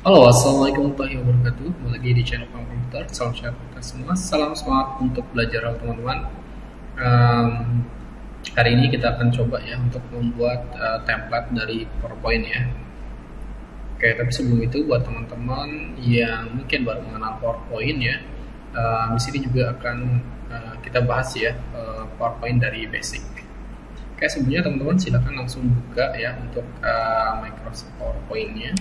Halo, assalamualaikum warahmatullahi wabarakatuh. Kembali lagi di channel Paham Komputer. Salam sehat kita semua. Salam semangat untuk belajar teman-teman. Em, Hari ini kita akan coba ya untuk membuat template dari PowerPoint ya. Oke, tapi sebelum itu buat teman-teman yang mungkin baru mengenal PowerPoint ya, di sini juga akan kita bahas ya PowerPoint dari basic. Oke, sebelumnya teman-teman silakan langsung buka ya untuk Microsoft PowerPoint-nya.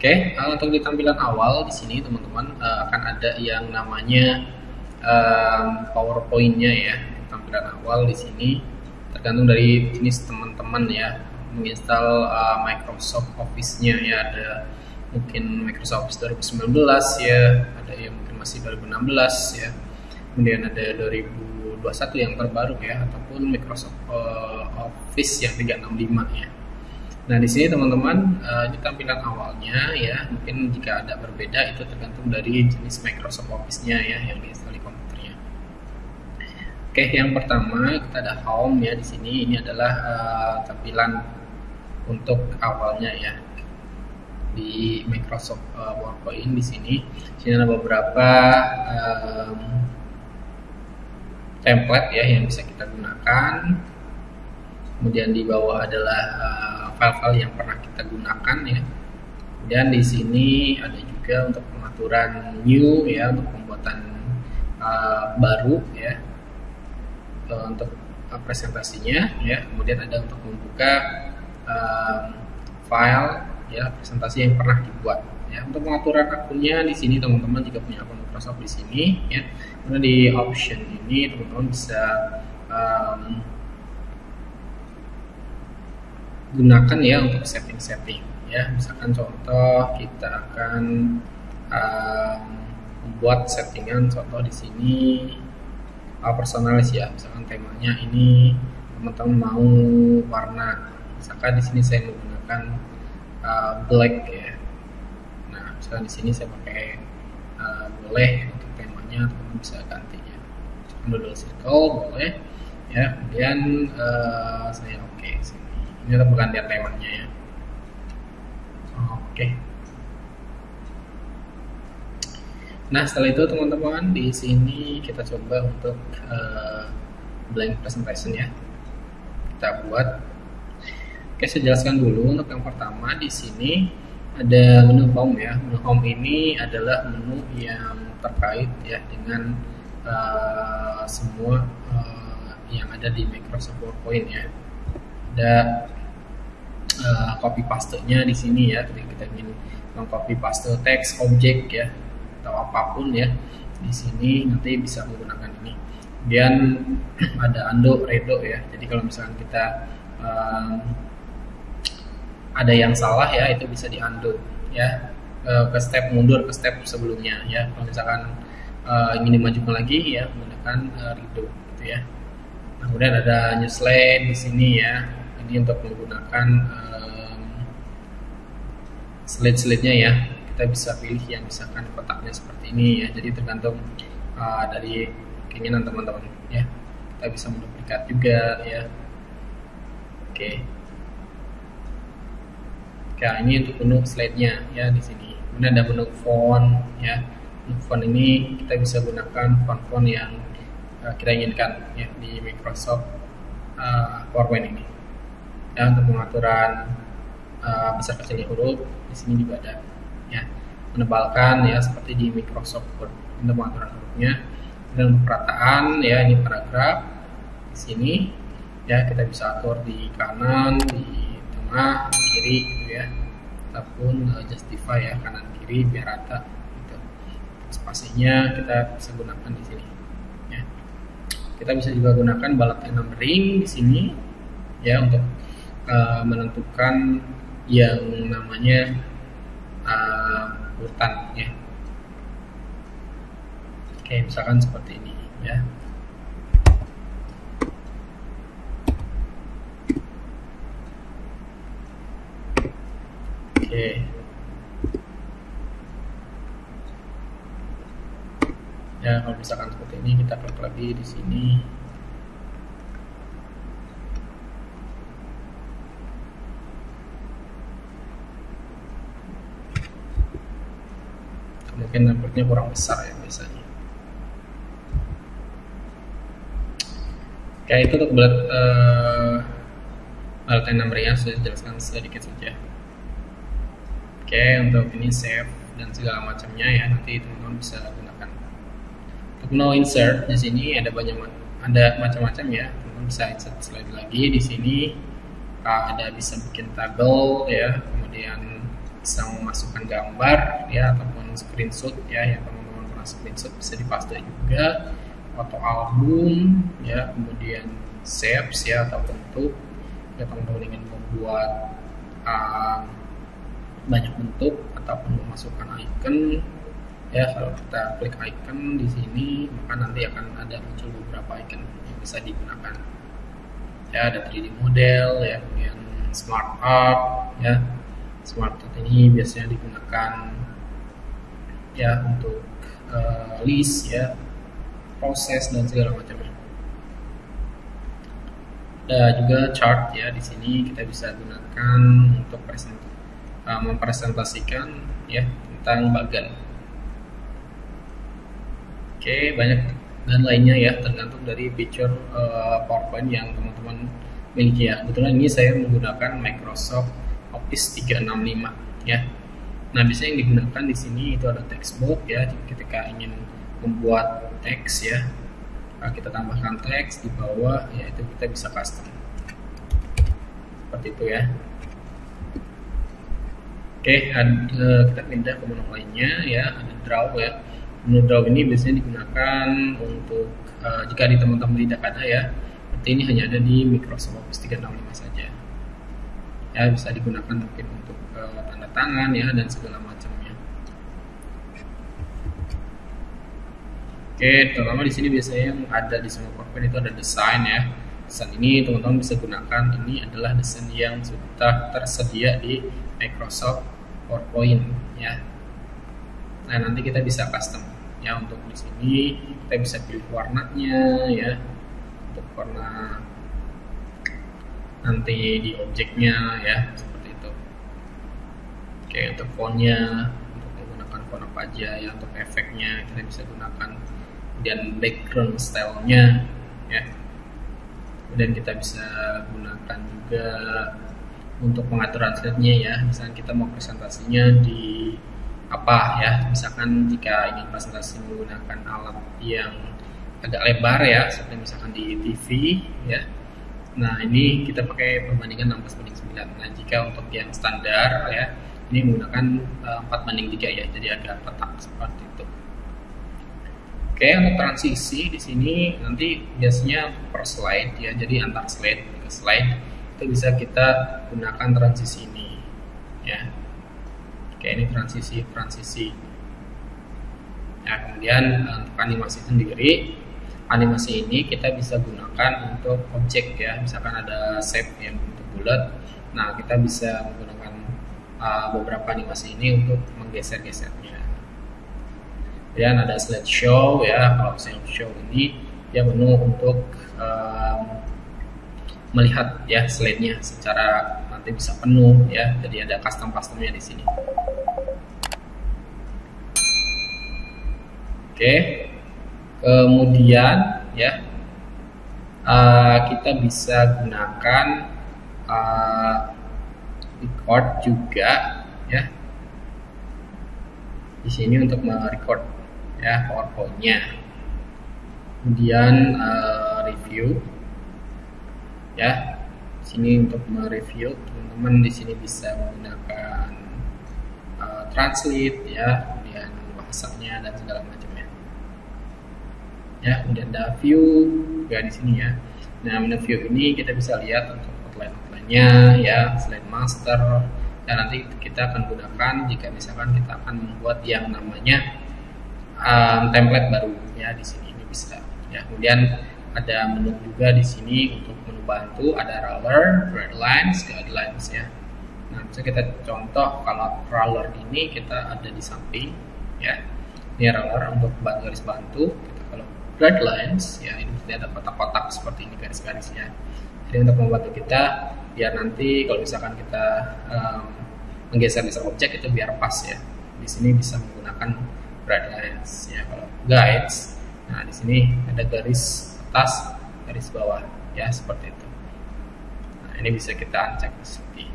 Oke, untuk di tampilan awal di sini teman-teman akan ada yang namanya PowerPoint-nya ya. Tampilan awal di sini tergantung dari jenis teman-teman ya menginstal Microsoft Office-nya ya. Ada mungkin Microsoft Office 2019 ya, ada yang mungkin masih 2016 ya. Kemudian ada 2021 yang terbaru ya, ataupun Microsoft Office yang 365 ya. Nah, di sini teman-teman di tampilan awalnya ya, mungkin jika ada berbeda itu tergantung dari jenis Microsoft Office-nya ya yang diinstal di komputernya. Oke, yang pertama kita ada Home ya di sini. Ini adalah tampilan untuk awalnya ya di Microsoft PowerPoint di sini. Sini ada beberapa template ya yang bisa kita gunakan. Kemudian di bawah adalah file-file yang pernah kita gunakan ya. Dan di sini ada juga untuk pengaturan new ya, untuk pembuatan baru ya, untuk presentasinya ya. Kemudian ada untuk membuka file ya presentasi yang pernah dibuat ya. Untuk pengaturan akunnya di sini teman-teman jika punya akun Microsoft di sini ya, karena di option ini teman-teman bisa gunakan ya untuk setting-setting ya. Misalkan contoh kita akan membuat settingan, contoh di sini personalis ya. Misalkan temanya ini teman-teman mau warna, misalkan di sini saya menggunakan black ya. Nah, misalkan di sini saya pakai boleh untuk temanya teman-teman bisa ganti ya. Misalkan doodle circle boleh ya. Kemudian saya oke sini. Ini untuk penggantian temanya ya. Oke. Nah, setelah itu teman-teman di sini kita coba untuk blank presentation ya. Kita buat. Oke, saya jelaskan dulu untuk yang pertama di sini ada menu home ya. Menu home ini adalah menu yang terkait ya dengan semua yang ada di Microsoft PowerPoint ya. Ada copy paste-nya di sini ya, ketika kita ingin mengcopy paste teks, objek ya, atau apapun ya, di sini nanti bisa menggunakan ini. Kemudian ada undo, redo ya. Jadi kalau misalkan kita ada yang salah ya, itu bisa di undo ya, ke step mundur ke step sebelumnya ya. Kalau misalkan ingin dimajukan lagi ya, menggunakan redo gitu ya. Nah, kemudian ada new slide di sini ya. Ini untuk menggunakan slide-slide-nya ya. Kita bisa pilih yang misalkan kotaknya seperti ini ya. Jadi tergantung dari keinginan teman-teman ya. Kita bisa menduplikat juga ya. Oke. Nah, ini untuk menu slide-nya ya di sini. Kemudian ada menu font ya. Menu font ini kita bisa gunakan font-font yang kita inginkan ya di Microsoft PowerPoint ini. Ya, untuk pengaturan besar kecilnya huruf di sini juga ada ya. Menebalkan ya seperti di Microsoft Word untuk pengaturan hurufnya. Dan untuk perataan ya, ini paragraf di sini ya, kita bisa atur di kanan, di tengah, di kiri gitu ya, ataupun justify ya kanan kiri biar rata gitu. Spasinya kita bisa gunakan di sini ya. Kita bisa juga gunakan bullet and numbering di sini ya, untuk menentukan yang namanya urutan ya. Oke, misalkan seperti ini ya. Oke. Ya, kalau misalkan seperti ini kita klik lagi di sini. kemungkinan inputnya kurang besar ya biasanya. Oke, itu untuk bullet number-nya saya jelaskan sedikit saja. Oke, untuk ini save dan segala macamnya ya, nanti teman-teman bisa gunakan. Untuk mau insert di sini ada macam-macam ya. Teman-teman bisa insert slide lagi di sini. Ada bisa bikin tabel ya, kemudian bisa memasukkan gambar ya ataupun screenshot ya, yang teman-teman pernah screenshot bisa dipaste juga, foto album ya, kemudian shapes ya atau bentuk ya, teman-teman ingin membuat banyak bentuk ataupun memasukkan icon ya. Kalau kita klik icon di sini maka nanti akan ada muncul beberapa icon yang bisa digunakan ya. Ada 3D model ya, kemudian smart art ya. Smart art ini biasanya digunakan ya untuk list ya, proses dan segala macamnya. Ada juga chart ya, di sini kita bisa gunakan untuk mempresentasikan ya tentang bagan. Oke, banyak dan lainnya ya, tergantung dari feature PowerPoint yang teman-teman miliki ya. Kebetulan ini saya menggunakan Microsoft Office 365 ya. Nah, biasanya yang digunakan di sini itu ada text box ya. Ketika ingin membuat teks ya, kita tambahkan teks di bawah ya, itu kita bisa custom seperti itu ya. Oke, kita pindah ke menu lainnya ya. Ada draw ya. Menu draw ini biasanya digunakan untuk jika di teman-teman tidak ada ya, berarti ini hanya ada di Microsoft Office 365 saja ya. Bisa digunakan mungkin untuk tanda tangan ya dan segala macamnya. Oke, terutama di sini biasanya yang ada di semua PowerPoint itu ada desain ya. Desain ini teman-teman bisa gunakan, ini adalah desain yang sudah tersedia di Microsoft PowerPoint ya. Nah, nanti kita bisa custom ya. Untuk di sini kita bisa pilih warnanya ya, untuk warna nanti di objeknya ya, seperti itu. Oke, untuk fontnya, untuk menggunakan font apa aja ya, untuk efeknya kita bisa gunakan, kemudian background stylenya ya. Kemudian kita bisa gunakan juga untuk pengaturan slide-nya ya. Misalkan kita mau presentasinya di apa ya, misalkan jika ingin presentasi menggunakan alat yang agak lebar ya, seperti misalkan di TV ya. Nah, ini kita pakai perbandingan 16:9. Nah, jika untuk yang standar ya, ini menggunakan 4:3 ya, jadi agak petak seperti itu. Oke, untuk transisi di sini nanti biasanya per slide ya, jadi antar slide ke slide itu bisa kita gunakan transisi ini ya. Oke, ini transisi ya. Kemudian untuk animasi sendiri, animasi ini kita bisa gunakan untuk objek ya. Misalkan ada shape yang bentuk bulat, nah kita bisa menggunakan beberapa animasi ini untuk menggeser-gesernya. Kemudian ada slideshow ya. Kalau slideshow ini dia menu untuk melihat ya slide-nya secara nanti bisa penuh ya. Jadi ada custom-customnya di sini. Oke, kemudian ya kita bisa gunakan record juga ya. Di sini untuk merecord ya PowerPoint-nya. Kemudian review ya. Di sini untuk mereview, teman-teman di sini bisa menggunakan translate ya, kemudian bahasanya dan segala macamnya. Ya, kemudian ada view juga di sini ya. Nah, menu view ini kita bisa lihat untuk outline-nya ya, slide master. Dan nanti kita akan gunakan jika misalkan kita akan membuat yang namanya template baru ya, di sini ini bisa ya. Kemudian ada menu juga di sini untuk menu bantu, ada roller, guidelines, guidelines ya. Nah, bisa kita contoh kalau roller ini kita ada di samping ya. Ini roller untuk garis bantu. Kalau guidelines ya, ini ada kotak-kotak seperti ini garis-garisnya. Jadi untuk membantu kita biar nanti kalau misalkan kita menggeser-geser objek itu biar pas ya. Di sini bisa menggunakan guides ya. Kalau guides, nah di sini ada garis atas, garis bawah ya, seperti itu. Nah, ini bisa kita uncheck di sini.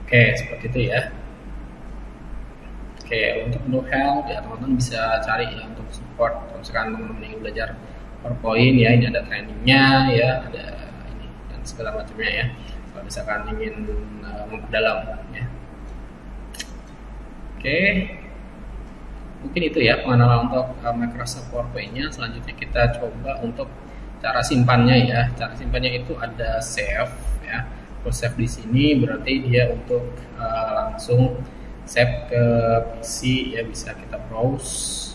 Oke, seperti itu ya. Oke, untuk menu help ya teman-teman bisa cari ya untuk support. Kalau misalkan teman-teman ingin belajar PowerPoint ya, ini ada trainingnya ya, ada ini dan segala macamnya ya. Kalau misalkan ingin memperdalam ya. Oke, mungkin itu ya pengenalan untuk Microsoft PowerPoint-nya. Selanjutnya kita coba untuk cara simpannya ya. Cara simpannya itu ada save ya. Kalau save di sini berarti dia untuk langsung save ke PC ya, bisa kita browse,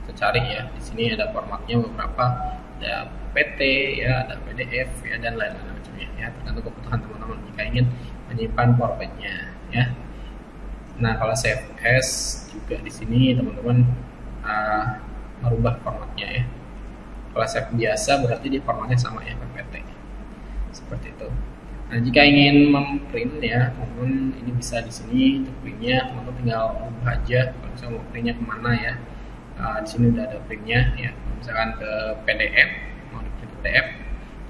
kita cari ya. Di sini ada formatnya beberapa, ada PT ya, ada PDF ya, dan lain-lain macamnya ya, tergantung kebutuhan teman-teman jika ingin menyimpan PowerPoint-nya ya. Nah, kalau save as juga di sini teman-teman merubah formatnya ya. Kalau save biasa berarti di formatnya sama ya, PPT. Seperti itu. Nah, jika ingin memprint ya, teman-teman ini bisa di sini untuk printnya, teman-teman tinggal ubah aja. Kalau misalnya mau printnya kemana ya, di sini udah ada printnya ya. Kalau misalkan ke PDF, mau di print PDF,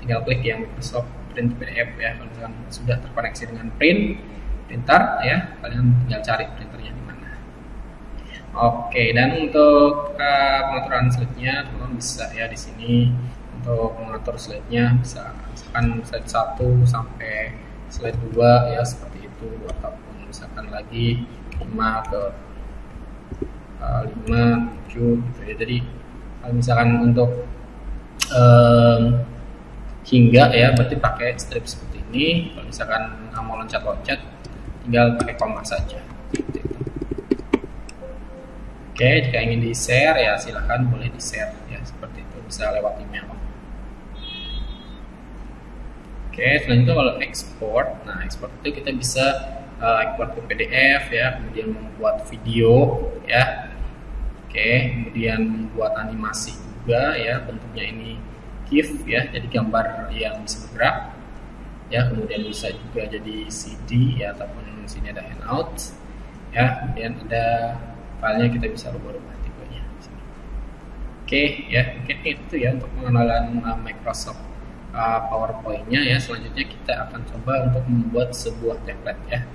tinggal klik yang Microsoft Print PDF ya. Kalau misalkan sudah terkoneksi dengan printer ya, kalian tinggal cari printernya di mana. Oke, dan untuk pengaturan slide-nya teman-teman bisa ya di sini. Untuk mengatur slide-nya bisa misalkan slide 1 sampai slide 2 ya, seperti itu, ataupun misalkan lagi 5 ke 5, 7 gitu ya. Jadi kalau misalkan untuk hingga ya berarti pakai strip seperti ini. Kalau misalkan mau loncat-loncat tinggal pakai koma saja. Oke, jika ingin di share ya silahkan boleh di share ya, seperti itu, bisa lewat email. Oke, selanjutnya kalau export, nah export itu kita bisa export ke PDF ya, kemudian membuat video ya. Oke, kemudian membuat animasi juga ya, bentuknya ini GIF ya, jadi gambar yang bisa bergerak ya, kemudian bisa juga jadi CD ya, ataupun di sini ada handout ya, kemudian ada filenya, kita bisa rubah-rubah tipenya di sini. Oke ya, mungkin itu ya untuk pengenalan Microsoft PowerPoint-nya ya. Selanjutnya kita akan coba untuk membuat sebuah template ya.